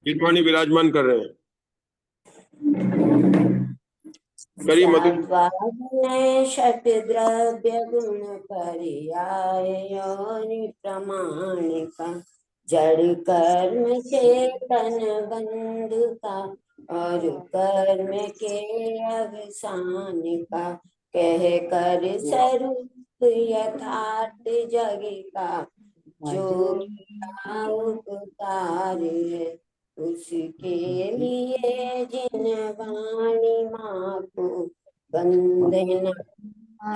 चितवाणी विराजमान कर रहे हैं। करी मधु षट द्रव्य गुण पर्याय योनि प्रमाणिका जड़ कर्म चेतन बंधु का और कर्म के अवसान का कह कर स्वरूप यथार्थ जग का जो उपकार है उसके लिए जिन वाणी माँ को वंदना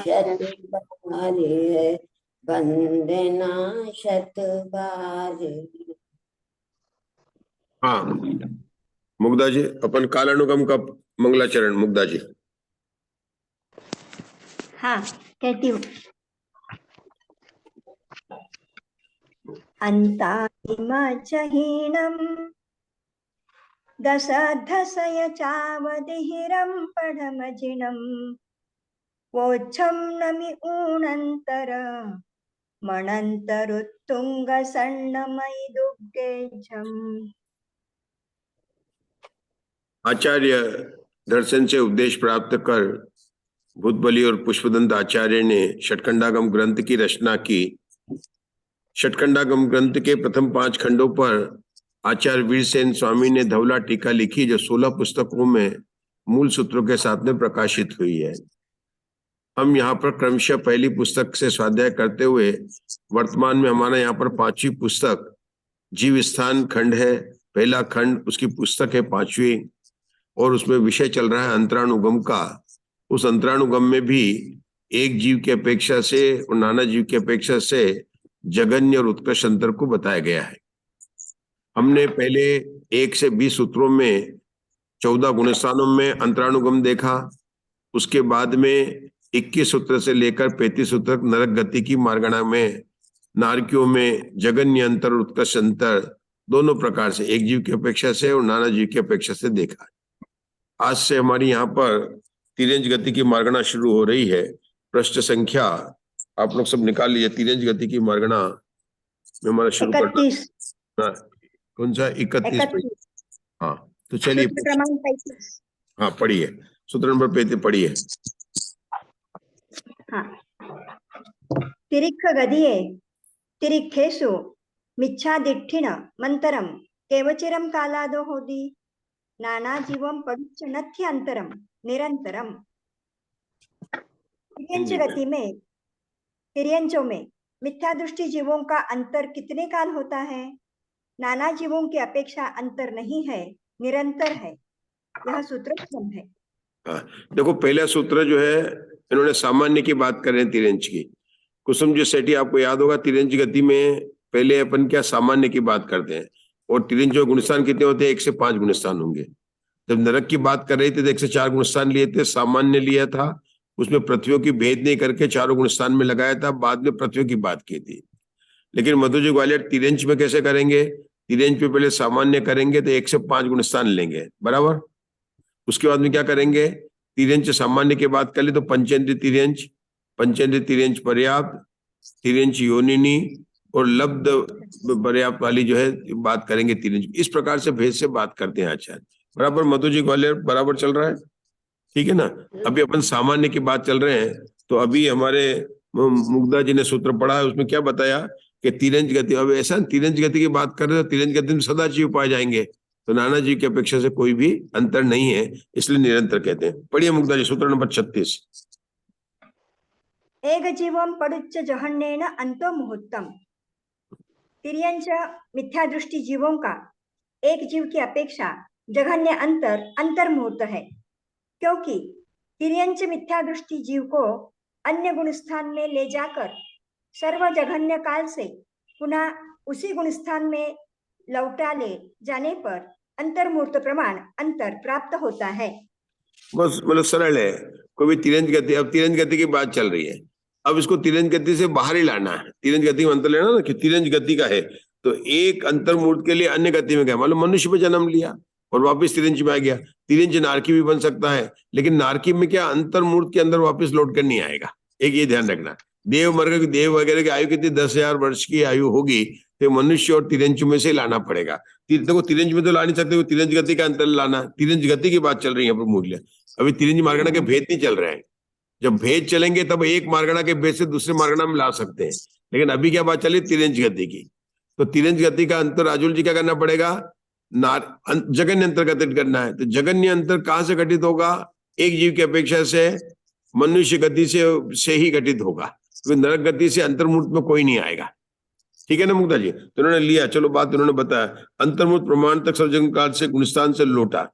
शत बार है वंदना शत बार। हाँ मुग्धा जी, अपन कालानुगम का मंगलाचरण। मुग्धा जी। हाँ कहती हूँ। अंताहिमचहीनम दशधसय चावदिहिरं पढ़मजिणम वोच्छम नमि ऊणंतर मणंतरुत्तुंग सन्नमयि दुर्गेझम। आचार्य दर्शन से उपदेश प्राप्त कर भूतबली और पुष्पदंत आचार्य ने षटखंडागम ग्रंथ की रचना की। षटखंडागम ग्रंथ के प्रथम 5 खंडों पर आचार्य वीरसेन स्वामी ने धवला टीका लिखी, जो 16 पुस्तकों में मूल सूत्रों के साथ में प्रकाशित हुई है। हम यहाँ पर क्रमशः पहली पुस्तक से स्वाध्याय करते हुए वर्तमान में हमारा यहाँ पर 5वीं पुस्तक जीव स्थान खंड है। पहला खंड उसकी पुस्तक है 5वीं, और उसमें विषय चल रहा है अंतरानुगम का। उस अंतरानुगम में भी एक जीव की अपेक्षा से और नाना जीव की अपेक्षा से जघन्य और उत्कृष्ट अंतर को बताया गया है। हमने पहले 1 से 20 सूत्रों में 14 गुणस्थानों में अंतरानुगम देखा। उसके बाद में 21 सूत्र से लेकर 35 सूत्र तक नरक गति की मार्गणा में नारकियों में जघन्य अंतर और उत्कृष्ट अंतर दोनों प्रकार से एक जीव की अपेक्षा से और नाना जीव की अपेक्षा से देखा। आज से हमारी यहाँ पर तिरंज गति की मार्गणा शुरू हो रही है। पृष्ठ संख्या आप लोग सब निकाल लीजिए। तिरंज गति की मार्गणा में हमारा शुरू करना। कौन सा? 31। हाँ तो चलिए, हाँ पढ़िए, सूत्र नंबर 35 पढ़िए। हाँ। तिरिक्ख गदिये तिरिक्खेषु मिच्छादिट्ठिन मंतरम केवचिरम कालादो होदी नाना जीवम परुच्च नथ्य अंतरम निरंतरम। तिर्यंच गति में, तिर्यंचों में मिथ्या दृष्टि जीवों का अंतर कितने काल होता है? नाना जीवों की अपेक्षा अंतर नहीं है, निरंतर है। यह सूत्र उत्तम है। देखो, पहला सूत्र जो है इन्होंने सामान्य की बात कर रहे हैं तिरंज की। कुसुम जी सेठी, आपको याद होगा तिरंज गति में पहले अपन क्या सामान्य की बात करते हैं, और तिरंज जो गुणस्थान कितने होते हैं? 1 से 5 गुणस्थान होंगे। जब नरक की बात कर रही थी तो 1 से 4 गुणस्थान लिए थे, सामान्य लिया था, उसमें पृथ्वियों की भेद नहीं करके 4 गुणस्थान में लगाया था, बाद में पृथ्वियों की बात की थी। लेकिन मधु जी ग्वालियर तिरंज में कैसे करेंगे? तिरंज पे पहले सामान्य करेंगे तो 1 से 5 गुणस्थान लेंगे, बराबर। उसके बाद में क्या करेंगे? तिरंज सामान्य की बात कर ले तो पंचेंद्रिय तिरंज, पंचेंद्रिय तिरंज पर्याप्त, तिरंज योनिनी और लब्ध पर्याप्त वाली जो है बात करेंगे तिरंज। इस प्रकार से भेद से बात करते हैं आचार्य, बराबर। मधु जी ग्वालियर बराबर चल रहा है, ठीक है ना। अभी अपन सामान्य की बात चल रहे हैं। तो अभी हमारे मुग्धा जी ने सूत्र पढ़ा है, उसमें क्या बताया कि तिरंज गति। अब ऐसा तिरंज गति की बात कर रहे तो तिरंज गति में सदा जीव पाए जाएंगे, तो नाना जीव की अपेक्षा से कोई भी अंतर नहीं है, इसलिए निरंतर कहते हैं। पढ़िए मुग्धा जी, सूत्र नंबर 36। एक जीवम परुच्च जहन्नेन अंतो मुहूर्तम। तिर्यंच मिथ्या दृष्टि जीवों का एक जीव की अपेक्षा जघन्य अंतर मुहूर्त है, क्योंकि तिर्यंच मिथ्या दृष्टि जीव को अन्य गुणस्थान में ले जाकर सर्व जघन्य काल से पुनः उसी गुणस्थान में लौटा ले जाने पर अंतर मुहूर्त प्रमाण अंतर प्राप्त होता है। बस मतलब सरल है। कोई भी तिरंज गति, अब तिरंज गति की बात चल रही है, अब इसको तिरंज गति से बाहर ही लाना है। तिरंज गति में अंतर लेना ना, कि तिरंज गति का है तो एक अंतर मुहूर्त के लिए अन्य गति में गया, मतलब मनुष्य में जन्म लिया और वापस तिरंज में आ गया। तिरंज नारकी भी बन सकता है, लेकिन नारकी में क्या अंतर मुहूर्त के अंदर वापस लौट कर नहीं आएगा। एक ये ध्यान रखना। देव मर्ग की, देव वगैरह की आयु कितनी 10,000 वर्ष की आयु होगी, तो मनुष्य और तिरंज में से लाना पड़ेगा। देखो तिरंज में तो ला नहीं सकते, तिरंज गति का अंतर लाना, तिरंज गति की बात चल रही है यहाँ पर मूल्य। अभी तिरंज मार्गणा के भेद नहीं चल रहे हैं। जब भेद चलेंगे तब एक मार्गणा के भेद से दूसरे मार्गणा में ला सकते हैं, लेकिन अभी क्या बात चली तिरंज गति की। तो तिरंज गति का अंतर राजुल जी क्या करना पड़ेगा, जगन्य अंतर घटित करना है। तो जगन्य अंतर कहां से घटित होगा, एक जीव की अपेक्षा से मनुष्य गति से ही घटित होगा, क्योंकि नरक गति से अंतर्मूर्त में कोई नहीं आएगा। ठीक है ना मुक्ता जी। तो उन्होंने लिया, चलो बात उन्होंने बताया, अंतर्मूर्त प्रमाण तक सर्वजन काल से गुणस्थान से लौटा।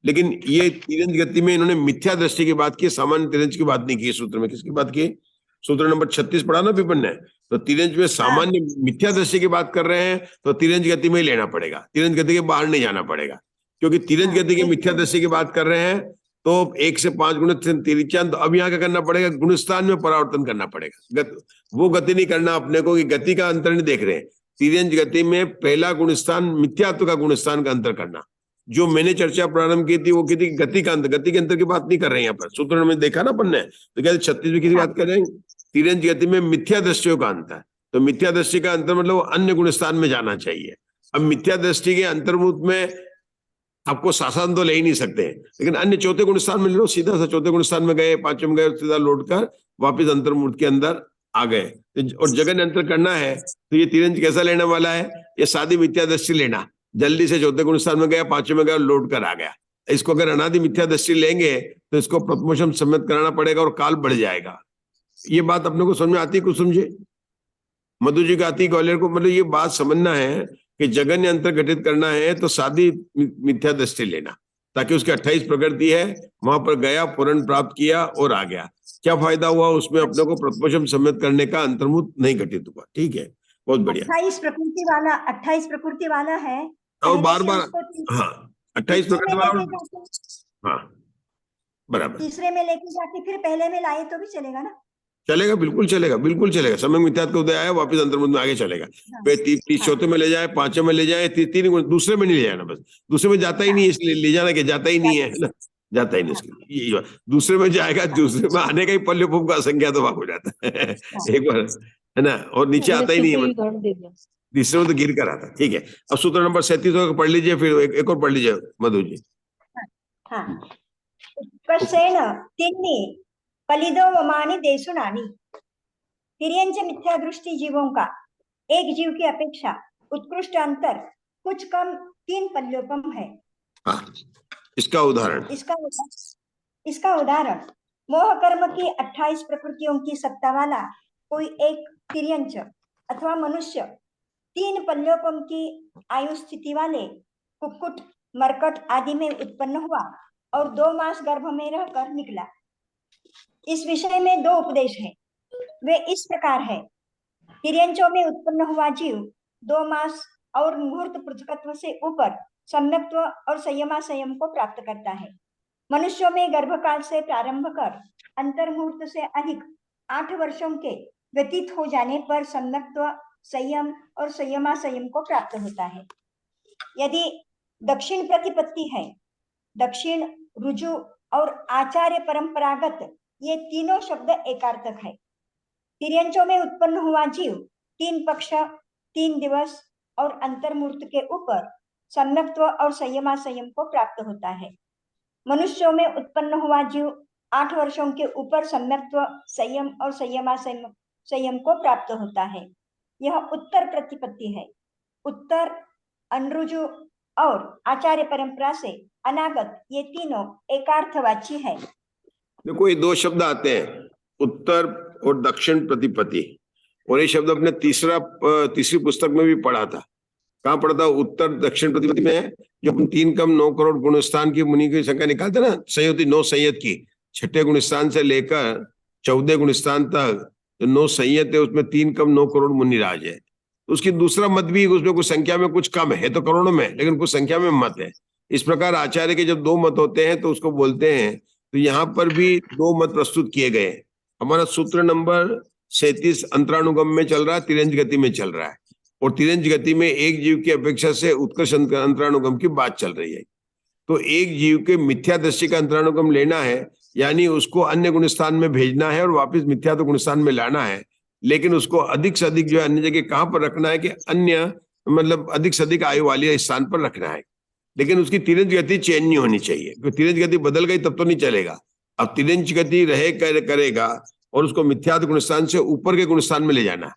लेकिन ये तिरंज गति में इन्होंने मिथ्या दृष्टि की बात की, सामान्य तिरंज की बात नहीं की सूत्र में। किसकी बात की, सूत्र नंबर 36 पढ़ा ना विपिन ने। तो तिरंज में सामान्य मिथ्या दृष्टि की बात कर रहे हैं, तो तिरंज गति में ही लेना पड़ेगा, तिरंज गति के बाहर नहीं जाना पड़ेगा। क्योंकि तिरंज गति की मिथ्या दृष्टि की बात कर रहे हैं तो 1 से 5 गुण तिरिचान। तो अब यहाँ क्या करना पड़ेगा, गुणस्थान में परावर्तन करना पड़ेगा। वो गति नहीं करना अपने को कि गति का अंतर नहीं देख रहे हैं। तिरंज गति में पहला गुणस्थान मिथ्यात्व का गुणस्थान का अंतर करना। जो मैंने चर्चा प्रारंभ की थी वो की थी गति का अंतर, गति के अंतर की बात नहीं कर रहे हैं यहाँ पर। सूत्र में देखा ना अपन ने, तो क्या 36 में किसी बात कर रहे हैं, तिरंज गति में मिथ्या दृष्टियों का अंतर। तो मिथ्या दृष्टि का अंतर मतलब अन्य गुणस्थान में जाना चाहिए। अब मिथ्या दृष्टि के अंतर्भूत में आपको शासन तो ले ही नहीं सकते, लेकिन अन्य चौथे गुण स्थान में ले लो, सीधा सा चौथे गुण स्थान में गए, पांचवें में गए, सीधा लौट कर वापिस अंतर्मूर्त के अंदर आ गए। और जगन्य अंतर करना है तो ये तिरंज कैसा लेने वाला है, ये सादी मिथ्या दृष्टि लेना। जल्दी से चौथे गुण स्थान में गया, पांचवें में गया, लौट कर आ गया। इसको अगर अनादि मिथ्या दृष्टि लेंगे तो इसको प्रथमोषम सम्मत कराना पड़ेगा और काल बढ़ जाएगा। ये बात अपने को समझ में आती, कुछ समझे मधु जी का आती, ग्वालियर को। मतलब ये बात समझना है कि जगन्य अंतर घटित करना है तो सादी मिथ्या दृष्टि लेना, ताकि उसके 28 प्रकृति है, वहां पर गया, पूर्ण प्राप्त किया और आ गया। क्या फायदा हुआ उसमें, अपने को प्रथमोषम सम्मत करने का अंतर्मुत नहीं घटित हुआ। ठीक है, बहुत बढ़िया। 28 प्रकृति वाला है और बार बार, हाँ 28 प्रकृति वाला, हाँ बराबर। तीसरे में लेके जाके फिर पहले में लाए तो भी चलेगा ना, चलेगा, बिल्कुल चलेगा, बिल्कुल चलेगा। समय मिथ्यात्व का उदय आया, वापिस अंतर्मुख में आगे चलेगा। तीस चौथे में ले जाए, पांचवें में ले जाए, तीन दूसरे में नहीं ले जाना, बस दूसरे में जाता ही नहीं, इसलिए ले जाना कि जाता ही नहीं है ना, जाता ही नहीं उसके लिए। दूसरे में जाएगा, दूसरे में आने का ही पल्लव का संख्या तो भाग हो जाता है एक बार, है ना, और नीचे आता ही नहीं है, तीसरे में तो गिर कर आता। ठीक है, अब सूत्र नंबर 37 पढ़ लीजिए, फिर एक और पढ़ लीजिए मधु जी। फलिदोवमानि देशुनानि। तिर्यंच मिथ्या दृष्टि जीवों का एक जीव की अपेक्षा उत्कृष्ट अंतर कुछ कम 3 पल्योपम है। हाँ, इसका उदाहरण, इसका उदाहरण मोह कर्म की 28 प्रकृतियों की सत्ता वाला कोई एक तिर्यंच अथवा मनुष्य 3 पल्योपम की आयु स्थिति वाले कुक्कुट, मरकट आदि में उत्पन्न हुआ और 2 मास गर्भ में रहकर निकला। इस विषय में 2 उपदेश हैं। वे इस प्रकार है, तिर्यंचों में उत्पन्न हुआ जीव 2 मास और मुहूर्त पृथकत्व से ऊपर सम्यक्त्व और संयम को प्राप्त करता है। मनुष्यों में गर्भकाल से प्रारंभ कर अंतर्मुहूर्त से अधिक 8 वर्षों के व्यतीत हो जाने पर सम्यक्त्व, संयम और संयम को प्राप्त होता है। यदि दक्षिण प्रतिपत्ति है, दक्षिण, रुजु और आचार्य परंपरागत ये तीनों शब्द एकार्थक है। तिर्यंचों में उत्पन्न हुआ जीव 3 पक्ष, 3 दिवस और अंतर्मूर्त के ऊपर सम्यक्त्व और संयम को प्राप्त होता है। मनुष्यों में उत्पन्न हुआ जीव 8 वर्षों के ऊपर सम्यक्त्व, संयम और संयम को प्राप्त होता है। यह उत्तर प्रतिपत्ति है। उत्तर, अनुरुजु और आचार्य परंपरा से अनागत ये तीनों एकार्थवाची है। देखो ये 2 शब्द आते हैं, उत्तर और दक्षिण प्रतिपत्ति, और ये शब्द अपने तीसरी पुस्तक में भी पढ़ा था। कहाँ पढ़ा था, उत्तर दक्षिण प्रतिपत्ति में है। जो अपन 3 कम 9 करोड़ गुणस्थान की मुनि की संख्या निकालते ना, संयुति 9 संयत की, 6ठे गुणस्थान से लेकर 14 गुणस्थान तक जो 9 संयत है, उसमें 3 कम 9 करोड़ मुनि राज है। उसकी दूसरा मत भी, उसमें कुछ संख्या में कुछ कम है, तो करोड़ों में, लेकिन कुछ संख्या में मत है। इस प्रकार आचार्य के जब 2 मत होते हैं तो उसको बोलते हैं। तो यहाँ पर भी 2 मत प्रस्तुत किए गए। हमारा सूत्र नंबर 37 अंतरानुगम में चल रहा है, तिरंज गति में चल रहा है, और तिरंज गति में एक जीव की अपेक्षा से उत्कृष्ट अंतरानुगम की बात चल रही है। तो एक जीव के मिथ्या दृष्टि का अंतरानुगम लेना है, यानी उसको अन्य गुणस्थान में भेजना है और वापस मिथ्या तो गुणस्थान में लाना है। लेकिन उसको अधिक से अधिक जो है अन्य जगह कहाँ पर रखना है कि अन्य मतलब अधिक से अधिक आयु वाले स्थान पर रखना है, लेकिन उसकी तिरंज गति चेंज नहीं होनी चाहिए, क्योंकि तिरंज गति बदल गई तब तो नहीं चलेगा। अब तिरंज गति करेगा और उसको मिथ्यात्व गुणस्थान से ऊपर के गुणस्थान में ले जाना है।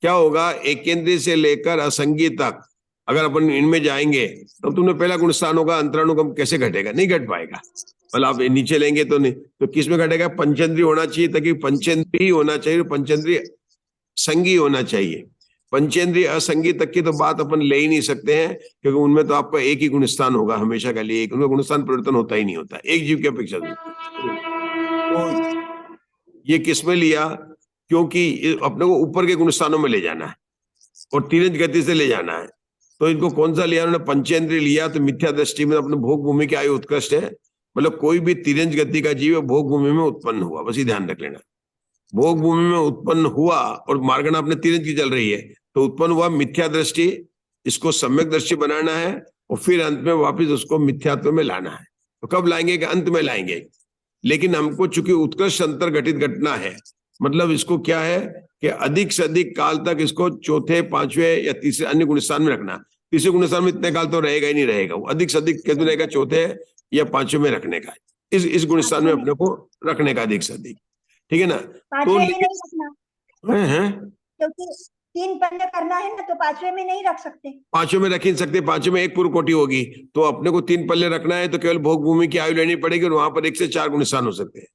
क्या होगा, एक केंद्रीय से लेकर असंगी तक अगर अपन इनमें जाएंगे तो तुमने पहला गुणस्थान होगा अंतरानुगम, कैसे घटेगा, नहीं घट पाएगा। मतलब आप नीचे लेंगे तो नहीं, तो किस में घटेगा, पंचेंद्रिय होना चाहिए, ताकि पंचेंद्रिय होना चाहिए, पंचेंद्रिय संगी होना चाहिए। पंचेंद्रिय असंगी तक की तो बात अपन ले ही नहीं सकते हैं, क्योंकि उनमें तो आपका एक ही गुणस्थान होगा हमेशा के लिए, उनमें गुणस्थान परिवर्तन होता ही नहीं होता, एक जीव की अपेक्षा से। तो ये किस में लिया, क्योंकि अपने को ऊपर के गुणस्थानों में ले जाना है और तिरंज गति से ले जाना है। तो इनको कौन सा लिया उन्होंने, पंचेंद्रिय लिया। तो मिथ्या दृष्टि में अपने भोग भूमि की आयु उत्कृष्ट है, मतलब कोई भी तिरंज गति का जीव भोग भूमि में उत्पन्न हुआ, बस ये ध्यान रख लेना। भोग भूमि में उत्पन्न हुआ और मार्गणा अपने तिरंज की चल रही है, तो उत्पन्न हुआ मिथ्या दृष्टि, इसको सम्यक दृष्टि बनाना है और फिर अंत में वापिस उसको मिथ्यात्व में लाना है। तो कब लाएंगे कि अंत में लाएंगे, लेकिन हमको चूंकि उत्कृष्ट अंतर घटित घटना है, मतलब इसको क्या है कि अधिक से अधिक काल तक इसको चौथे, पांचवें या तीसरे अन्य गुणस्थान में रखना। तीसरे गुणस्थान में इतने काल तो रहेगा ही नहीं रहेगा, वो अधिक से अधिक कैसे रहेगा, चौथे या पांचवें में रखने का, इस गुणस्थान में अपने को रखने का अधिक से अधिक, ठीक है ना। तो पांचवें में नहीं रखना है क्योंकि 3 पन्ने करना है ना, तो 5वें में नहीं रख सकते। 5वें में रख ही नहीं सकते, 5वें में एक पूर्व कोटि होगी, तो अपने को 3 पल्ले रखना है तो केवल भोग भूमि की आयु लेनी पड़ेगी और वहां पर 1 से 4 गुणस्थान हो सकते हैं।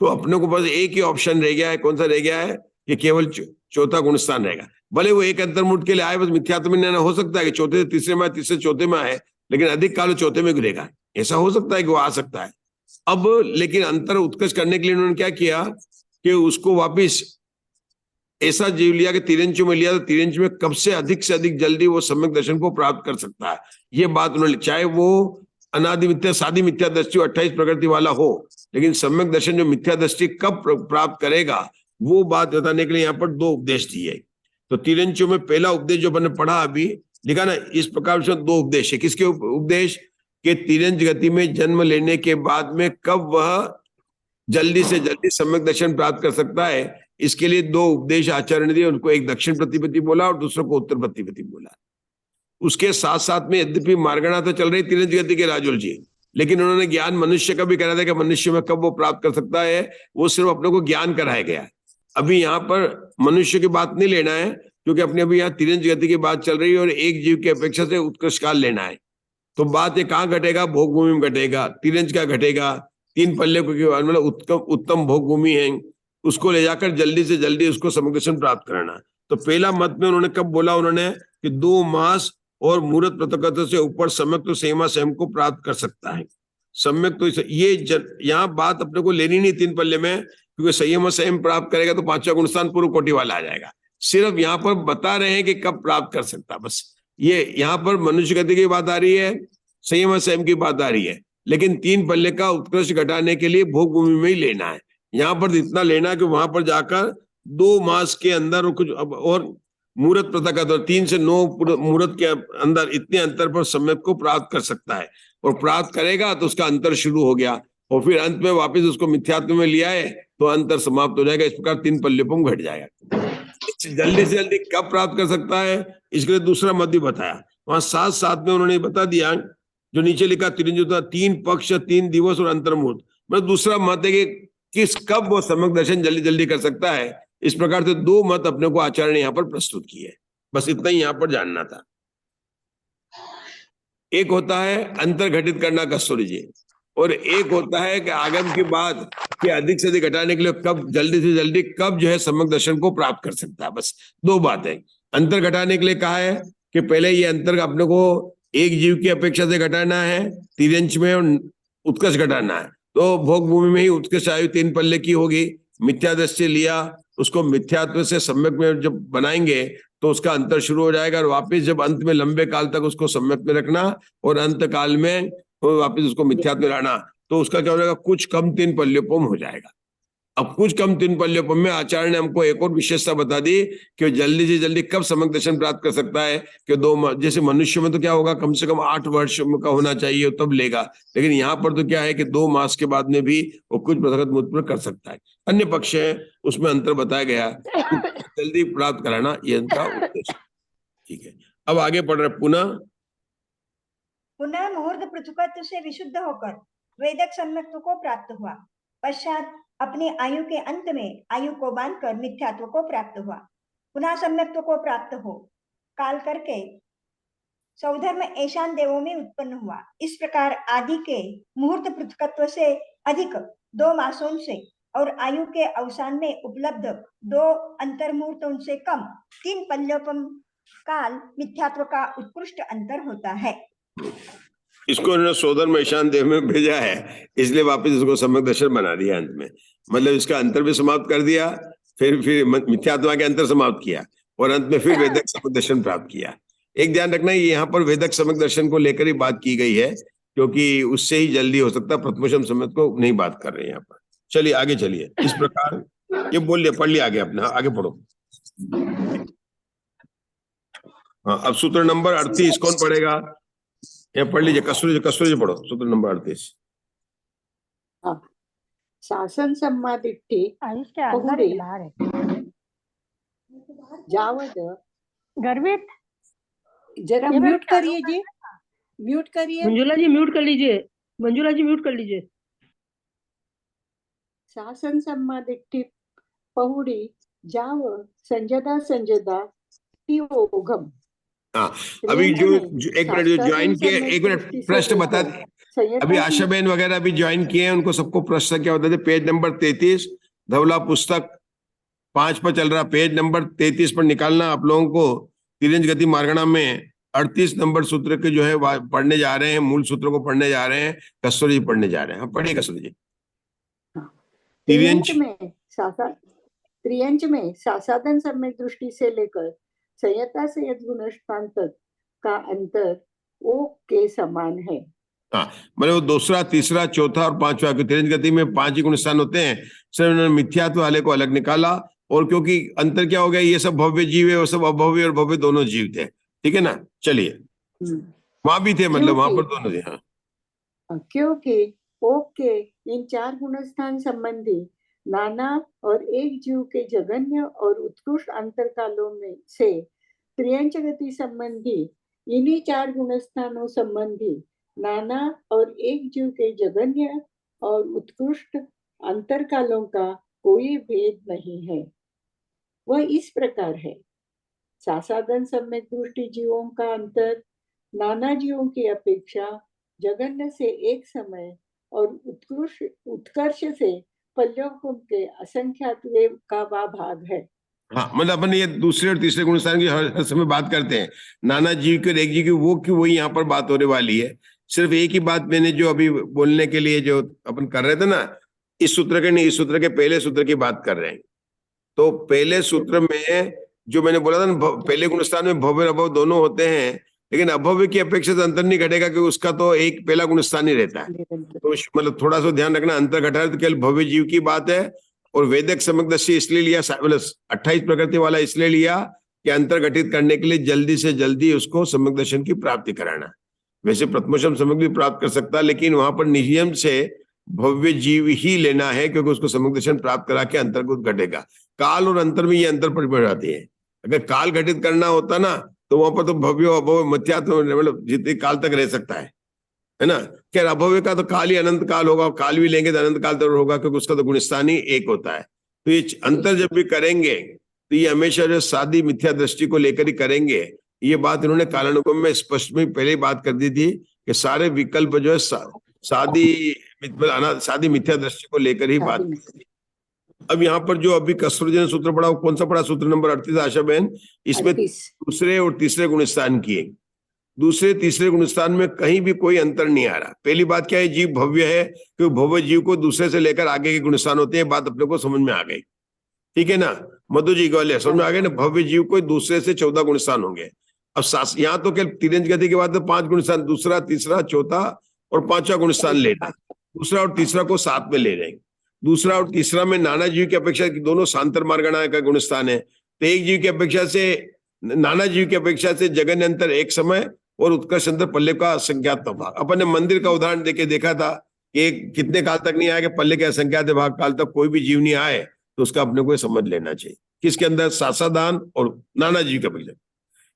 तो अपने को बस एक ही ऑप्शन रह गया है, कौन सा रह गया है, कि केवल चौथा गुणस्थान रहेगा। भले वो एक अंतर्मुठ के लिए आए, बस मिथ्यात्व में हो सकता है कि चौथे से तीसरे में, तीसरे चौथे में आए, लेकिन अधिक काल चौथे में गिरेगा, ऐसा हो सकता है कि वो आ सकता है। अब लेकिन अंतर उत्कृष्ट करने के लिए उन्होंने क्या किया कि उसको वापिस ऐसा जीव लिया कि तिरंज में लिया, तो तिरंज में कब से अधिक जल्दी वो सम्यक दर्शन को प्राप्त कर सकता है, ये बात उन्होंने, चाहे वो अनादि मिथ्या सादी मिथ्या दृष्टि 28 प्रकृति वाला हो, लेकिन सम्यक दर्शन जो मिथ्या दृष्टि कब प्राप्त करेगा वो बात बताने के लिए यहाँ पर 2 उपदेश दिए। तो तिरंजों में पहला उपदेश जो मैंने पढ़ा अभी लिखा ना, इस प्रकार से 2 उपदेश है। किसके उपदेश, के तिरंज गति में जन्म लेने के बाद में कब वह जल्दी से जल्दी सम्यक दर्शन प्राप्त कर सकता है, इसके लिए 2 उपदेश आचार्य ने दिए। उनको एक दक्षिण प्रतिपत्ति बोला और दूसरे को उत्तर प्रतिपत्ति बोला। उसके साथ साथ में यद्यपि मार्गणा तो चल रही तिरंज गति के राजुल जी, लेकिन उन्होंने ज्ञान मनुष्य का भी करा था कि मनुष्य में कब वो प्राप्त कर सकता है, वो सिर्फ अपने को ज्ञान कराया गया। अभी यहाँ पर मनुष्य की बात नहीं लेना है, क्योंकि अपने अभी यहाँ तिरंज गति की बात चल रही है और एक जीव की अपेक्षा से उत्कृष्ट काल लेना है। तो बात ये कहाँ घटेगा, भोग भूमि में घटेगा। तिरंज क्या घटेगा, 3 पल्ले को मतलब उत्तम भोग भूमि है, उसको ले जाकर जल्दी से जल्दी उसको सम्यक दर्शन प्राप्त कराना। तो पहला मत में उन्होंने कब बोला, उन्होंने कि 2 मास और मूर्त प्रतकत्व से ऊपर सम्यक तो सेमा स्वयं को प्राप्त कर सकता है। सम्यक तो ये यहाँ बात अपने को लेनी नहीं 3 पल्ले में, क्योंकि संयम स्वयं प्राप्त करेगा तो 5वां गुणस्थान पूर्व कोटि वाला आ जाएगा। सिर्फ यहाँ पर बता रहे हैं कि कब प्राप्त कर सकता, बस ये यहाँ पर मनुष्य गति की बात आ रही है, संयम स्वयं की बात आ रही है, लेकिन 3 पल्ले का उत्कृष्ट घटाने के लिए भोग भूमि में ही लेना है। यहाँ पर इतना लेना कि वहां पर जाकर 2 मास के अंदर कुछ और मूर्त प्रतकत्व 3 से 9 मूर्त के अंदर इतने अंतर पर सम्यक को प्राप्त कर सकता है, और प्राप्त करेगा तो उसका अंतर शुरू हो गया और फिर अंत में वापस उसको मिथ्यात्व में लिया है तो अंतर समाप्त हो जाएगा। इस प्रकार 3 पल्ले पर घट जाएगा। जल्दी से जल्दी कब प्राप्त कर सकता है, इसके लिए दूसरा मत भी बताया। वहां साथ साथ में उन्होंने बता दिया, जो नीचे लिखा तिरंज 3 पक्ष 3 दिवस और अंतर्मुहूर्त, मतलब दूसरा मत है कि किस कब वो सम्यक दर्शन जल्दी जल्दी कर सकता है। इस प्रकार से 2 मत अपने को आचार्य ने यहाँ पर प्रस्तुत किए। बस इतना ही यहाँ पर जानना था। एक होता है अंतर घटित करना कस्तूरी जी, और एक होता है कि आगम की बात कि अधिक से अधिक घटाने के लिए कब जल्दी से जल्दी कब जो है सम्यक दर्शन को प्राप्त कर सकता है। बस 2 बातें। अंतर घटाने के लिए कहा है कि पहले ये अंतर अपने को एक जीव की अपेक्षा से घटाना है तिरंज में, और उत्कृष्ट घटाना है। तो भोग भूमि में ही उत्कृष्ट आयु 3 पल्ले की होगी। मिथ्या दृष्टि लिया, उसको मिथ्यात्व से सम्यक में जब बनाएंगे तो उसका अंतर शुरू हो जाएगा, और वापिस जब अंत में लंबे काल तक उसको सम्यक में रखना और अंत काल में वापिस उसको मिथ्यात्व में लाना, तो उसका क्या हो जाएगा, कुछ कम 3 पल्योपम हो जाएगा। अब कुछ कम 3 पल्योपम में आचार्य ने हमको एक और विशेषता बता दी कि जल्दी से जल्दी कब सम्यक दर्शन प्राप्त कर सकता है कि 2 जैसे मनुष्य में तो क्या होगा, कम से कम 8 वर्ष का होना चाहिए तब लेगा, लेकिन यहाँ पर तो क्या है कि 2 मास के बाद में भी वो कुछ प्रथगत मुद्र कर सकता है। अन्य पक्ष है उसमें अंतर बताया गया, जल्दी प्राप्त कराना ये इनका उद्देश्य। ठीक है, अब आगे पढ़ रहे पुनः। पुनः मुहूर्त पृथुकत्व से विशुद्ध होकर वेदक सम्यक्त्व को प्राप्त हुआ। पश्चात अपनी आयु के अंत में आयु को बांधकर मिथ्यात्व को प्राप्त हुआ। पुनः सम्यक्त्व को प्राप्त हो काल करके सौधर्म ऐशान देवों में उत्पन्न हुआ। इस प्रकार आदि के मुहूर्त पृथुकत्व से अधिक 2 मासों से और आयु के अवसान में उपलब्ध 2 अंतर मुहूर्तों से कम 3 पल्योपम काल मिथ्यात्व का उत्कृष्ट अंतर होता है। इसको उन्होंने सौधर्म में ईशान देव में भेजा है, इसलिए वापस इसको सम्यक दर्शन बना दिया अंत में। मतलब इसका अंतर भी समाप्त कर दिया, फिर मिथ्यात्मा के अंतर समाप्त किया और अंत में फिर वेदक सम्यक दर्शन प्राप्त किया। एक ध्यान रखना, ये यहाँ पर वेदक सम्यक दर्शन को लेकर ही बात की गई है, क्योंकि उससे ही जल्दी हो सकता है, प्रथमोषम सम्यक को नहीं बात कर रहे हैं यहाँ पर। चलिए आगे चलिए। इस प्रकार ये बोल लिया, पढ़ लिया, आगे अपना आगे पढ़ो। हाँ, अब सूत्र नंबर 38 कौन पढ़ेगा? ये पढ़ लीजिए, कस्तूरी जी पढ़ो सूत्र नंबर 38। शासन सम्मादिट्ठी बहुरे जावद गर्वित जरा म्यूट करिए जी, म्यूट करिए। मंजुला जी म्यूट कर लीजिए, मंजुला जी म्यूट कर लीजिए। शासन सम्मादिट्ठी बहुरी जाव संजदा संजदा ओघम। हाँ, अभी जो एक मिनट जो ज्वाइन किए, एक मिनट प्रश्न बता दें। अभी आशा बहन वगैरह भी ज्वाइन किए हैं, उनको सबको प्रश्न क्या होता है? पेज नंबर 33 धवला पुस्तक 5 पर चल रहा, पेज नंबर 33 पर निकालना आप लोगों को। तिरंज गति मार्गणा में 38 नंबर सूत्र के जो है पढ़ने जा रहे हैं, मूल सूत्रों को पढ़ने जा रहे हैं, कस्तूरी जी पढ़ने जा रहे हैं। हाँ पढ़िए कस्तूरी जी। त्रियंच में सासाधन सम्यक दृष्टि से लेकर संयता से यद्गुणस्थान तक का अंतर ओ के समान है। हाँ, मतलब वो दूसरा, तीसरा, चौथा और पांचवा, तिरंज गति में 5 ही गुण स्थान होते हैं। सर उन्होंने मिथ्यात्व वाले को अलग निकाला, और क्योंकि अंतर क्या हो गया, ये सब भव्य जीव है, वो सब अभव्य और भव्य दोनों जीव थे। ठीक है ना? चलिए, वहां भी थे, मतलब वहां पर दोनों थे। हाँ, क्योंकि ओ के इन 4 गुणस्थान संबंधी नाना और एक जीव के जगन्य और उत्कृष्ट अंतर कालों में से त्रियंच गति संबंधी इन्हीं 4 गुणस्थानों संबंधी नाना और एक जीव के जगन्य और उत्कृष्ट अंतर कालों का कोई भेद नहीं है। वह इस प्रकार है। सासाधन सम्यक दृष्टि जीवों का अंतर नाना जीवों की अपेक्षा जगन्य से एक समय और उत्कर्ष से पल्यों के असंख्यात का वह भाग है। हाँ, मतलब अपन ये दूसरे और तीसरे गुणस्थान की हर समय बात करते हैं, नाना जीव के और एक जीव की, वो क्यों वही यहाँ पर बात होने वाली है। सिर्फ एक ही बात मैंने जो अभी बोलने के लिए जो अपन कर रहे थे ना, इस सूत्र के नहीं, इस सूत्र के पहले सूत्र की बात कर रहे हैं। तो पहले सूत्र में जो मैंने बोला था ना, पहले गुणस्थान में भव्य अभव दोनों होते हैं, लेकिन अभव्य की अपेक्षा से अंतर नहीं घटेगा, क्योंकि उसका तो एक पहला गुणस्थान ही रहता है। तो मतलब थोड़ा सा ध्यान रखना, अंतर घटा तो केवल भव्य जीव की बात है। और वेदक सम्यक दृष्टि इसलिए लिया, मतलब 28 प्रकृति वाला इसलिए लिया कि अंतर घटित करने के लिए जल्दी से जल्दी उसको सम्यक दर्शन की प्राप्ति कराना। वैसे प्रथमोषम सम्यक भी प्राप्त कर सकता है, लेकिन वहां पर नियम से भव्य जीव ही लेना है, क्योंकि उसको सम्यक दर्शन प्राप्त करा के अंतर को घटेगा। काल और अंतर में ये अंतर पड़ जाती है। अगर काल घटित करना होता ना, तो वहां पर तो भव्य अभव्य मिथ्यात्व, मतलब जितने काल तक रह सकता है ना। क्या अभव्य का तो काल ही अनंत काल होगा, काल भी लेंगे तो अनंत काल तक होगा, क्योंकि उसका तो गुणस्थान ही एक होता है। तो ये अंतर जब भी करेंगे तो ये हमेशा जो सादी मिथ्या दृष्टि को लेकर ही करेंगे। ये बात इन्होंने कालानुगम में स्पष्ट में पहले ही बात कर दी थी कि सारे विकल्प जो है सादी मिथ्या दृष्टि को लेकर ही बात की। अब यहाँ पर जो अभी कस्तूरी जी ने सूत्र पढ़ा, वो कौन सा पढ़ा? सूत्र नंबर 38 आशा बहन। इसमें दूसरे और तीसरे गुणस्थान किए। दूसरे तीसरे गुणस्थान में कहीं भी कोई अंतर नहीं आ रहा। पहली बात क्या है, जीव भव्य है, क्योंकि भव्य जीव को दूसरे से लेकर आगे के गुणस्थान होते हैं। बात अपने को समझ में आ गई, ठीक है ना? मधु जी ग्वालियर समझ में आ गए ना? भव्य जीव को दूसरे से 14 गुणस्थान होंगे। अब यहाँ तो केवल तिरंज गति के बाद 5 गुणस्थान, दूसरा, तीसरा, चौथा और 5वां गुणस्थान ले रहे हैं। दूसरा और तीसरा को साथ में ले रहे हैं। दूसरा और तीसरा में नाना जीव की अपेक्षा दोनों सांतर मार्गणा का गुणस्थान है। तो एक जीव की अपेक्षा से, नाना जीव की अपेक्षा से जगन्य अंतर एक समय और उत्कर्ष अंतर पल्ले का असंख्यात भाग। अपन ने मंदिर का उदाहरण देके देखा था कि कितने काल तक नहीं आएगा, पल्ले के असंख्यात भाग काल तक कोई भी जीव नहीं आए, तो उसका अपने को समझ लेना चाहिए। किसके अंदर? सासादान और नाना जीव की अपेक्षा।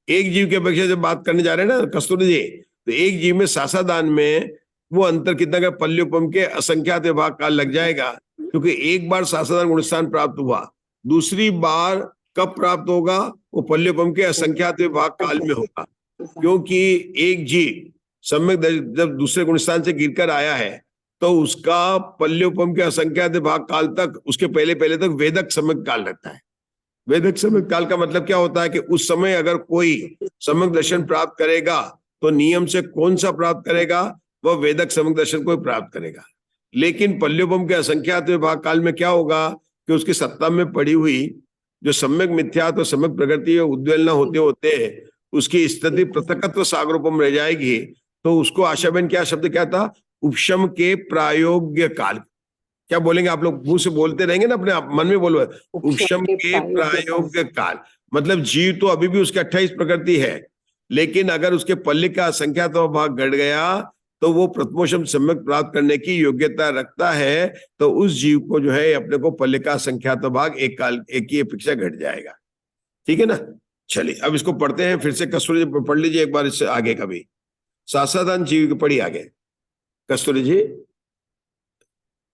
एक जीव की अपेक्षा जब बात करने जा रहे हैं ना कस्तूरी जी, तो एक जीव में सासादान में वो अंतर कितना का पल्योपम के असंख्यात विभाग काल लग जाएगा, क्योंकि एक बार सासादान गुणस्थान प्राप्त हुआ, दूसरी बार कब प्राप्त होगा, वो पल्योपम के असंख्यात विभाग काल में होगा। क्योंकि एक जीव सम्यक जब दूसरे गुणस्थान से गिरकर आया है तो उसका पल्योपम के असंख्यात विभाग काल तक, उसके पहले पहले तक वेदक सम्यक काल रहता है। वेदक सम्यक काल का मतलब क्या होता है कि उस समय अगर कोई सम्यक दर्शन प्राप्त करेगा तो नियम से कौन सा प्राप्त करेगा, वह वेदक सम्यक दर्शन को प्राप्त करेगा। लेकिन पल्योपम के असंख्यात विभाग काल में क्या होगा कि उसकी सत्ता में पड़ी हुई जो सम्यक मिथ्यात्व सम्यक प्रकृति उद्वेलना होते होते उसकी स्थिति पृथकत्व सागरोपम रह जाएगी। तो उसको आशाबेन क्या शब्द क्या था, उपशम के प्रायोग्य काल। क्या बोलेंगे आप लोग, मुंह से बोलते रहेंगे ना, अपने आप मन में बोलो, उपशम के प्रायोग्य काल। मतलब जीव तो अभी भी उसकी 28 प्रकृति है, लेकिन अगर उसके पल्ले का संख्या तो भाग घट गया तो वो प्रथमोषम सम्यक प्राप्त करने की योग्यता रखता है। तो उस जीव को जो है अपने को पल्ले का संख्या तो भाग एक काल एक की अपेक्षा घट जाएगा। ठीक है ना। चलिए अब इसको पढ़ते हैं फिर से। कस्तूरी जी पढ़ लीजिए एक बार इससे आगे का भी, सासादान जीव की पढ़ी आगे। कस्तूरी जी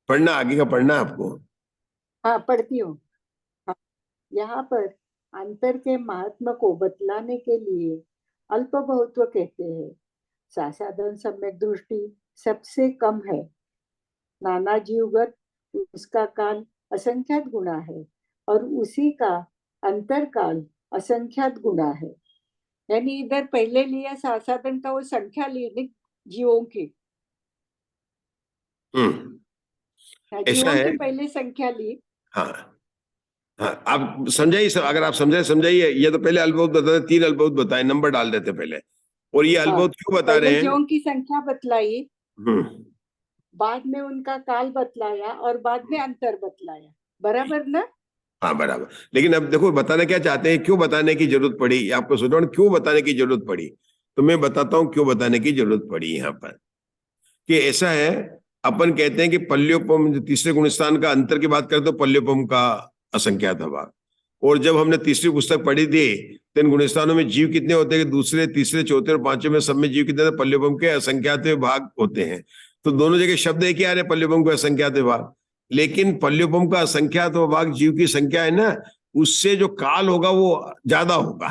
पढ़ना, आगे का पढ़ना आपको। हाँ पढ़ती हूँ। हाँ, यहाँ पर अंतर के महात्मा को बतलाने के लिए अल्प बहुत्व कहते हैं। सासाधन सम्यक दृष्टि सबसे कम है। नाना जीवगत उसका काल असंख्यात गुना है और उसी का अंतर काल असंख्यात गुना है। यानी इधर पहले लिया सासाधन का वो संख्या ली नहीं जीवों की, ऐसा जीवों है। की पहले संख्या ली। हाँ हाँ, आप समझाइए सर, अगर आप समझाइए। ये तो पहले अल्पबहुत बताते, 3 अल्पबहुत बताए, नंबर डाल देते पहले। और ये हाँ, अल्पबहुत क्यों बता पहले रहे हैं? जीवों की संख्या बतलाई, हम्म बाद में उनका काल बतलाया और बाद में अंतर बतलाया। बराबर ना? हाँ बराबर। लेकिन अब देखो बताना क्या चाहते हैं, क्यों बताने की जरूरत पड़ी, आपको सोचो ना क्यों बताने की जरूरत पड़ी। तो मैं बताता हूँ क्यों बताने की जरूरत पड़ी यहाँ पर। कि ऐसा है, अपन कहते हैं कि पल्योपम जो तीसरे गुणस्थान का अंतर की बात करते तो पल्योपम का असंख्यात भाग। और जब हमने तीसरी पुस्तक पढ़ी थी तो इन गुणस्थानों में जीव कितने होते हैं कि दूसरे तीसरे चौथे और पांचवें में सब में जीव कितने होते हैं? पल्योपम के असंख्यात भाग होते हैं। तो दोनों जगह शब्द एक ही आ रहे, पल्योपम के असंख्यात भाग। लेकिन पल्योपम का असंख्यात भाग जीव की संख्या है ना, उससे जो काल होगा वो ज्यादा होगा।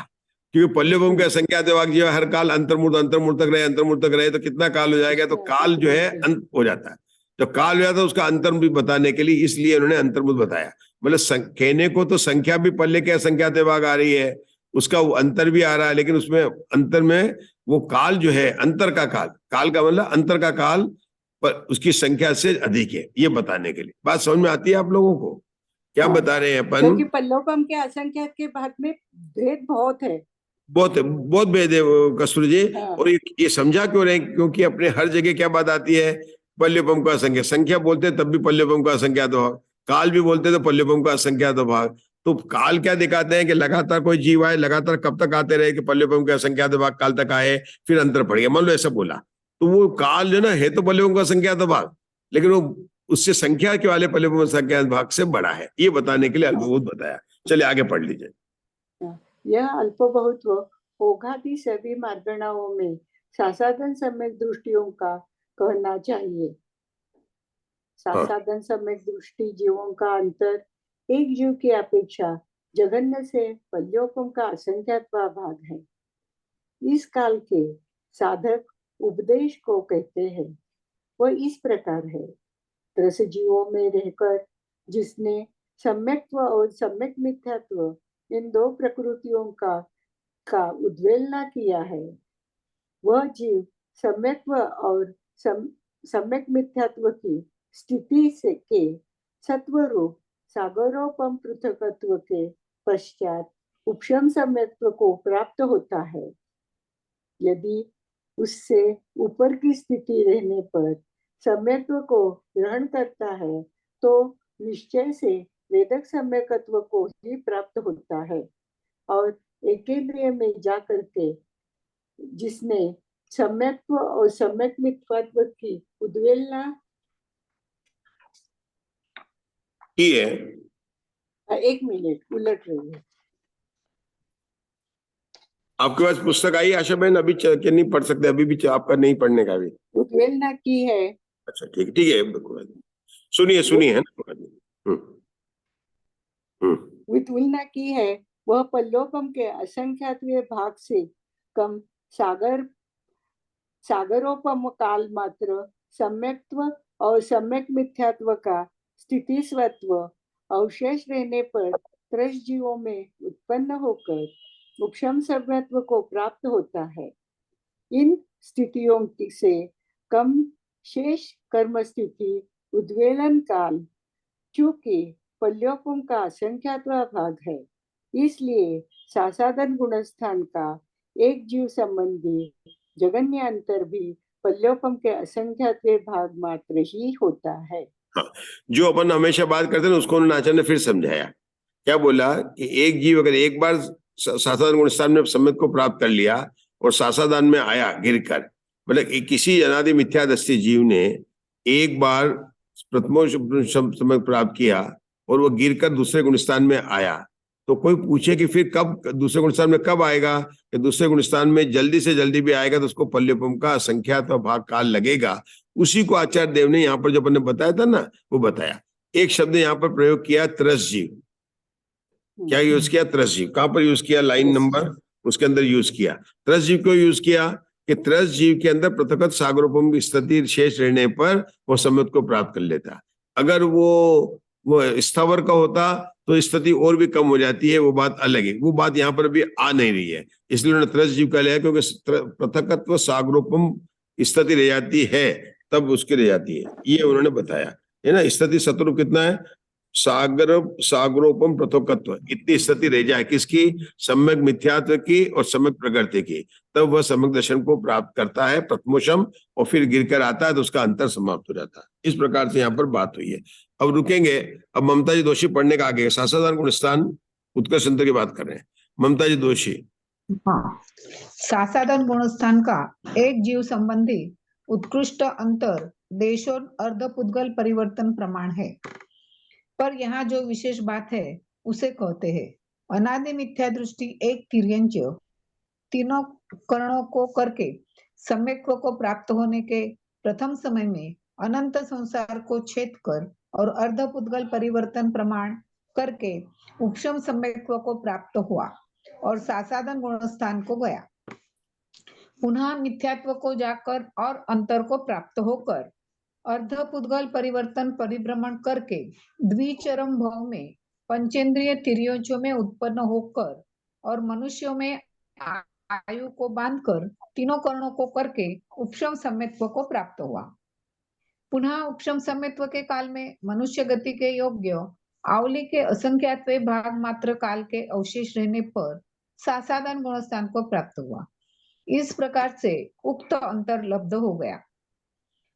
क्योंकि पल्योपम के असंख्यात भाग जो है हर काल अंतर्मूर्त तक रहे, अंतर्मूर्त तक रहे तो कितना काल हो जाएगा, तो काल जो है अंत हो जाता है। तो काल हो जाता है उसका अंतर भी बताने के लिए, इसलिए उन्होंने अंतर्मुद बताया। मतलब कहने को तो संख्या भी पल्ले के असंख्यात भाग आ रही है, उसका वो अंतर भी आ रहा है, लेकिन उसमें अंतर में वो काल जो है अंतर का काल, काल का मतलब अंतर का काल पर उसकी संख्या से अधिक है, ये बताने के लिए। बात समझ में आती है आप लोगों को क्या हाँ, बता रहे हैं अपन? क्योंकि पल्लोपम के असंख्यात के बाद में भेद बहुत है। बहुत बहुत भेद है वो, कस्तूरी जी। हाँ, और ये समझा क्यों रहे, क्योंकि अपने हर जगह क्या बात आती है, पल्योपम का असंख्या, संख्या बोलते हैं तब भी पल्योपम का असंख्यात भाग, काल भी बोलते हैं तो पल्योपम का असंख्यात भाग। तो काल क्या दिखाते हैं कि लगातार कोई जीव आए, लगातार कब तक आते रहे कि पल्योपम के असंख्यात भाग काल तक आए, फिर अंतर पड़ गया, मान लो ऐसा बोला। तो वो काल जो ना है तो पल्योपम का असंख्यात भाग, लेकिन वो उससे संख्या के वाले पल्योपम असंख्यात भाग से बड़ा है, ये बताने के लिए अल्पबहुत बताया। चलिए आगे पढ़ लीजिए। यह अल्प बहुत्व ओघादि सभी मार्गणाओं में सासाधन सम्यक दृष्टियों का कहना चाहिए। सासाधन सम्यक दृष्टि जीवों का अंतर एक जीव की अपेक्षा जघन्य से पल्योपम का असंख्यात्वा भाग है। इस काल के साधक उपदेश को कहते हैं। वह इस प्रकार है, रस जीवों में रहकर जिसने सम्यक्त्व और सम्यक मिथ्यात्व इन दो प्रकृतियों का उद्वेलना किया है, वह जीव सम्यक्त्व और सम्यक मिथ्यात्व की स्थिति से के सत्व रूप सागरोपम पृथकत्व के पश्चात उपशम सम्यक्त्व को प्राप्त होता है। यदि उससे ऊपर की स्थिति रहने पर सम्यक्त्व को ग्रहण करता है तो निश्चय से वेदक सम्यकत्व को ही प्राप्त होता है। और एकेंद्रिय में जाकर के जिसने सम्यक्त्व और सम्यक मिथ्यात्व की उद्वेलना की है। एक मिनट उलट रही है। आपके पास पुस्तक आई आशा बहन? अभी के नहीं पढ़ सकते, अभी भी आपका नहीं पढ़ने का भी? उद्वेलना की है। अच्छा ठीक है, सुनिए है ना। वितुलना की है, वह पल्लोपम के असंख्यातवें भाग से कम सागरोपम काल मात्र सम्यक्त्व और सम्यक मिथ्यात्व का स्थिति स्वत्व अवशेष रहने पर त्रस जीवों में उत्पन्न होकर उपशम सम्यत्व को प्राप्त होता है। इन स्थितियों से कम शेष कर्म स्थिति उद्वेलन काल चूंकि पल्योपम का असंख्यात्वा भाग है, इसलिए सासादन गुणस्थान का एक जीव संबंधी जगन्य अंतर भी पल्योपम के असंख्यात्वे भाग मात्र ही होता है। हाँ, जो अपन हमेशा बात करते हैं उसको उन्होंने आचार्य ने फिर समझाया। क्या बोला कि एक जीव अगर एक बार सासादान गुणस्थान में सम्यक को प्राप्त कर लिया और सासादान में आया गिरकर, मतलब किसी अनादि मिथ्यादस्ती जीव ने एक बार सम्यक प्राप्त किया और वो गिरकर दूसरे गुणस्थान में आया, तो कोई पूछे कि फिर कब दूसरे गुणस्थान में कब आएगा, कि दूसरे गुणस्थान में जल्दी से जल्दी भी आएगा तो उसको पल्योपम का असंख्यात भाग काल लगेगा। उसी को आचार्य देव ने यहाँ पर जो अपन ने बताया था ना, वो बताया। एक शब्द यहाँ पर प्रयोग किया, त्रस जीव। क्या यूज किया? त्रस जीव। कहां पर यूज किया? लाइन नंबर उसके अंदर यूज किया। त्रस जीव को यूज किया कि त्रस जीव के अंदर पृथक सागरोपम की स्थिति शेष रहने पर वो सम्यक को प्राप्त कर लेता। अगर वो स्थावर का होता तो स्थिति और भी कम हो जाती है, वो बात अलग है। वो बात यहाँ पर भी आ नहीं रही है, इसलिए उन्होंने त्रस जीव का लिया, क्योंकि पृथकत्व सागरोपम स्थिति रह जाती है तब उसकी रह जाती है, ये उन्होंने बताया है ना। स्थिति शत्रु कितना है? सागरोपम पृथकत्व, इतनी स्थिति रह जाए किसकी? सम्यक मिथ्यात्व की और सम्यक प्रकृति की, तब वह सम्यक दर्शन को प्राप्त करता है प्रथमोषम, और फिर गिरकर आता है तो उसका अंतर समाप्त हो जाता है। इस प्रकार से यहाँ पर बात हुई है। अब रुकेंगे, अब ममता जी दोषी पढ़ने का आगे सासादान गुणस्थान उत्कर्ष अंतर की बात कर रहे हैं। ममता जी दोषी। हाँ, सासादान गुणस्थान का एक जीव संबंधी उत्कृष्ट अंतर देशों अर्धपुद्गल परिवर्तन प्रमाण है, पर यहाँ जो विशेष बात है उसे कहते हैं। अनादि मिथ्या दृष्टि एक तिर्यंच तीनों करणों को करके सम्यक्त्व को प्राप्त होने के प्रथम समय में अनंत संसार को छेद कर और अर्धपुद्गल परिवर्तन प्रमाण करके उपशम सम्यक्त्व को प्राप्त हुआ और सासादन गुणस्थान को गया। पुनः मिथ्यात्व को जाकर और अंतर को प्राप्त होकर अर्धपुद्गल परिवर्तन परिभ्रमण करके द्विचरम भाव में पंचेंद्रिय तिर्यों में उत्पन्न होकर और मनुष्यों में आयु को बांधकर तीनों कर्णों को करके उपशम सम्यक्त्व को प्राप्त हुआ। पुनः उपशम सम्यक्त्व के काल में मनुष्य गति के योग्य आवली के असंख्यात्वे भाग मात्र काल के अवशेष रहने पर सासादान गुणस्थान को प्राप्त हुआ। इस प्रकार से उक्त अंतर लब्ध हो गया।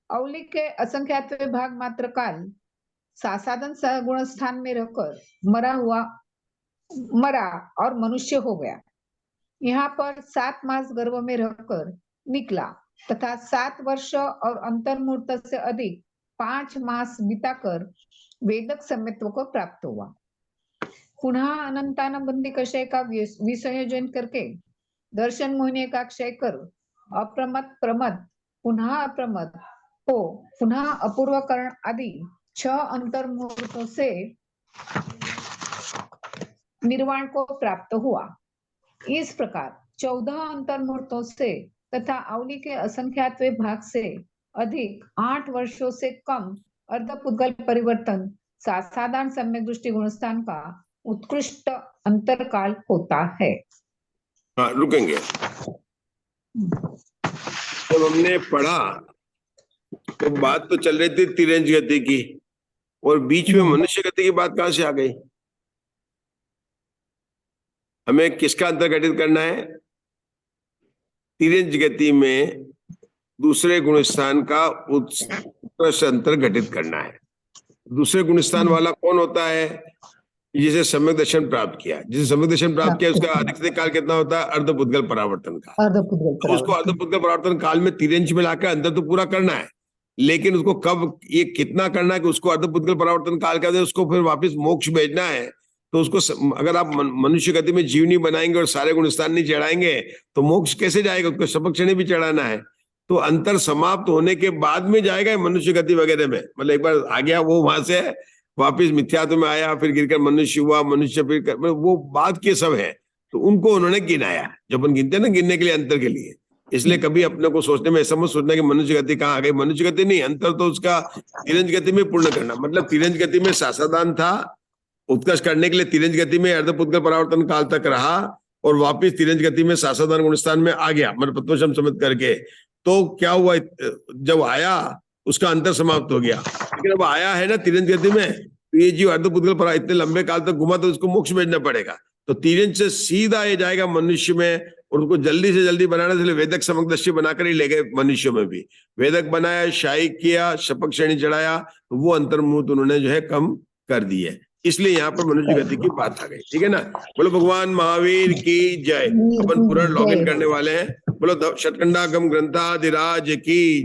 अवली के असंख्यात्वे भाग मात्र काल सासादन गुणस्थान में रहकर मरा और मनुष्य हो गया। यहाँ पर 7 मास गर्भ में रहकर निकला तथा 7 वर्ष और अंतर्मुहूर्त से अधिक 5 मास बिताकर वेदक सम्यक्त्व को प्राप्त हुआ। पुनः अनंतानुबंधी क्षय का विसंयोजन करके दर्शन मोहिनी का क्षय कर अप्रमद प्रमद पुनः अप्रमद हो पुनः अपूर्वकरण आदि 6 अंतर्मुहूर्तों से निर्वाण को प्राप्त हुआ। इस प्रकार 14 अंतर्मुहूर्तों से तथा अवली के असंख्यात्वे भाग से अधिक 8 वर्षों से कम अर्धपुद्गल परिवर्तन सासादान सम्यक दृष्टि गुणस्थान का उत्कृष्ट अंतरकाल होता है। हाँ, रुकेंगे। जब हमने पढ़ा तो बात तो चल रही थी तिरंज गति की, और बीच में मनुष्य गति की बात कहां से आ गई? हमें किसका अंतर घटित करना है? तिरंज गति में दूसरे गुणस्थान का उत्कृष्ट अंतर घटित करना है। दूसरे गुणस्थान वाला कौन होता है? जिसे सम्यक दर्शन प्राप्त किया। जिसे सम्यक दर्शन प्राप्त किया उसका अधिकतम काल कितना होता है? अर्धपुद्गल परावर्तन काल। उसको अर्धपुद्गल परावर्तन काल में तिरंज में लाकर अंतर तो पूरा करना है, लेकिन उसको कब, ये कितना करना है कि उसको अर्धपुद्गल परावर्तन काल का दे, उसको फिर वापस मोक्ष भेजना है, तो उसको अगर आप मनुष्य गति में जीवनी बनाएंगे और सारे गुणस्थान नहीं चढ़ाएंगे तो मोक्ष कैसे जाएगा? उसको सपक्षणी भी चढ़ाना है। तो अंतर समाप्त होने के बाद में जाएगा मनुष्य गति वगैरह में। मतलब एक बार आ गया वो, वहां से वापिस मिथ्यात्व में आया, फिर गिरकर मनुष्य हुआ, मनुष्य फिर वो बाद के सब है, तो उनको उन्होंने गिनाया। जब अपन गिनते हैं ना गिनने के लिए, अंतर के लिए। इसलिए कभी अपने को सोचने में ऐसा मत सोचना कि मनुष्य गति कहाँ आ गई। मनुष्य गति नहीं, अंतर तो उसका तिरंज गति में पूर्ण करना। मतलब तिरंज गति में सासादान था, उत्कर्ष करने के लिए तिरंज गति में अर्धपुद्गल परावर्तन काल तक रहा और वापिस तिरंज गति में सासादान गुणस्थान में आ गया, मतलब तत्वशम समझ करके। तो क्या हुआ, जब आया उसका अंतर समाप्त हो गया। लेकिन अब आया है ना तिरंज गति में, तो ये जीव अर्धपुद्गल पर इतने लंबे काल तक घुमा तो उसको मोक्ष भेजना पड़ेगा। तो तिरंज से सीधा ये जाएगा मनुष्य में, और उनको जल्दी से जल्दी बनाने के लिए वेदक समकदृष्टि बनाकर ही ले गए मनुष्य में भी। वेदक बनाया, शाही किया, शपक श्रेणी चढ़ाया, तो वो अंतर्मुहूर्त उन्होंने जो है कम कर दिए। इसलिए यहाँ पर मनुष्य गति की बात आ गई। ठीक है ना? बोलो भगवान महावीर की जय। अपन पूरा लॉगिन करने वाले हैं। बोलो शतकंडागम ग्रंथाधिराज की